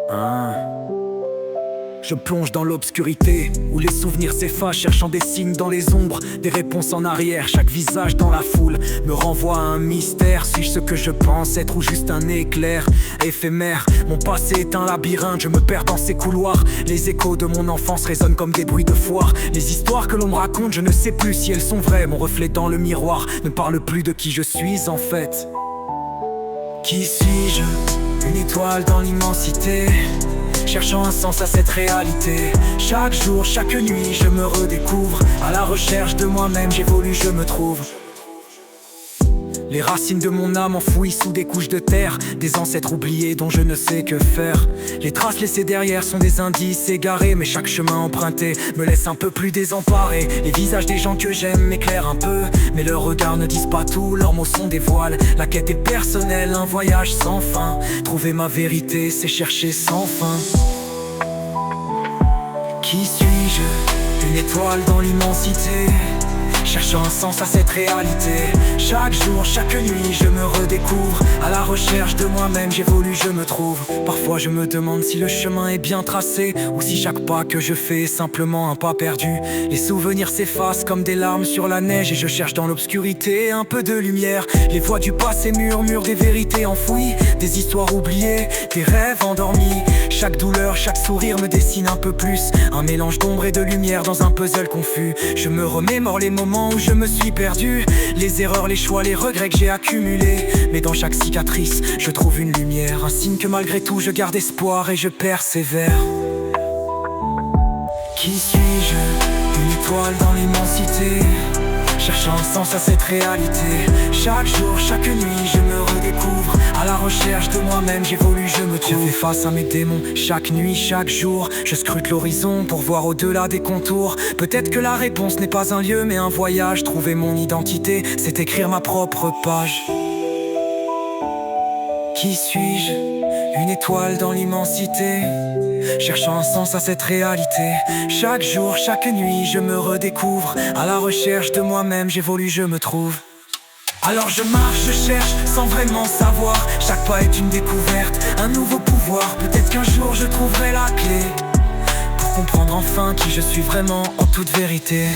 Hein. Je plonge dans l'obscurité, où les souvenirs s'effacent, cherchant des signes dans les ombres, des réponses en arrière. Chaque visage dans la foule me renvoie à un mystère. Suis-je ce que je pense être ou juste un éclair éphémère? Mon passé est un labyrinthe, je me perds dans ces couloirs. Les échos de mon enfance résonnent comme des bruits de foire. Les histoires que l'on me raconte, je ne sais plus si elles sont vraies. Mon reflet dans le miroir ne parle plus de qui je suis en fait. Qui suis-je? Une étoile dans l'immensité, cherchant un sens à cette réalité. Chaque jour, chaque nuit, je me redécouvre. À la recherche de moi-même, j'évolue, je me trouve. Les racines de mon âme enfouies sous des couches de terre, des ancêtres oubliés dont je ne sais que faire. Les traces laissées derrière sont des indices égarés, mais chaque chemin emprunté me laisse un peu plus désemparé. Les visages des gens que j'aime m'éclairent un peu, mais leurs regards ne disent pas tout, leurs mots sont des voiles. La quête est personnelle, un voyage sans fin. Trouver ma vérité, c'est chercher sans fin. Qui suis-je? Une étoile dans l'immensité, cherchant un sens à cette réalité. Chaque jour, chaque nuit, je me redécouvre. À la recherche de moi-même, j'évolue, je me trouve. Parfois je me demande si le chemin est bien tracé, ou si chaque pas que je fais est simplement un pas perdu. Les souvenirs s'effacent comme des larmes sur la neige, et je cherche dans l'obscurité un peu de lumière. Les voix du passé murmurent des vérités enfouies, des histoires oubliées, des rêves endormis. Chaque douleur, chaque sourire me dessine un peu plus, un mélange d'ombre et de lumière dans un puzzle confus. Je me remémore les moments où je me suis perdu, les erreurs, les choix, les regrets que j'ai accumulés. Mais dans chaque cicatrice, je trouve une lumière, un signe que malgré tout je garde espoir et je persévère. Qui suis-je? Une étoile dans l'immensité, cherchant un sens à cette réalité. Chaque jour, chaque nuit, je me redécouvre. À la recherche de moi-même, j'évolue, je me trouve. Je fais face à mes démons, chaque nuit, chaque jour. Je scrute l'horizon pour voir au-delà des contours. Peut-être que la réponse n'est pas un lieu, mais un voyage. Trouver mon identité, c'est écrire ma propre page. Qui suis-je? Une étoile dans l'immensité, cherchant un sens à cette réalité. Chaque jour, chaque nuit, je me redécouvre. À la recherche de moi-même, j'évolue, je me trouve. Alors je marche, je cherche, sans vraiment savoir. Chaque pas est une découverte, un nouveau pouvoir. Peut-être qu'un jour je trouverai la clé pour comprendre enfin qui je suis vraiment en toute vérité.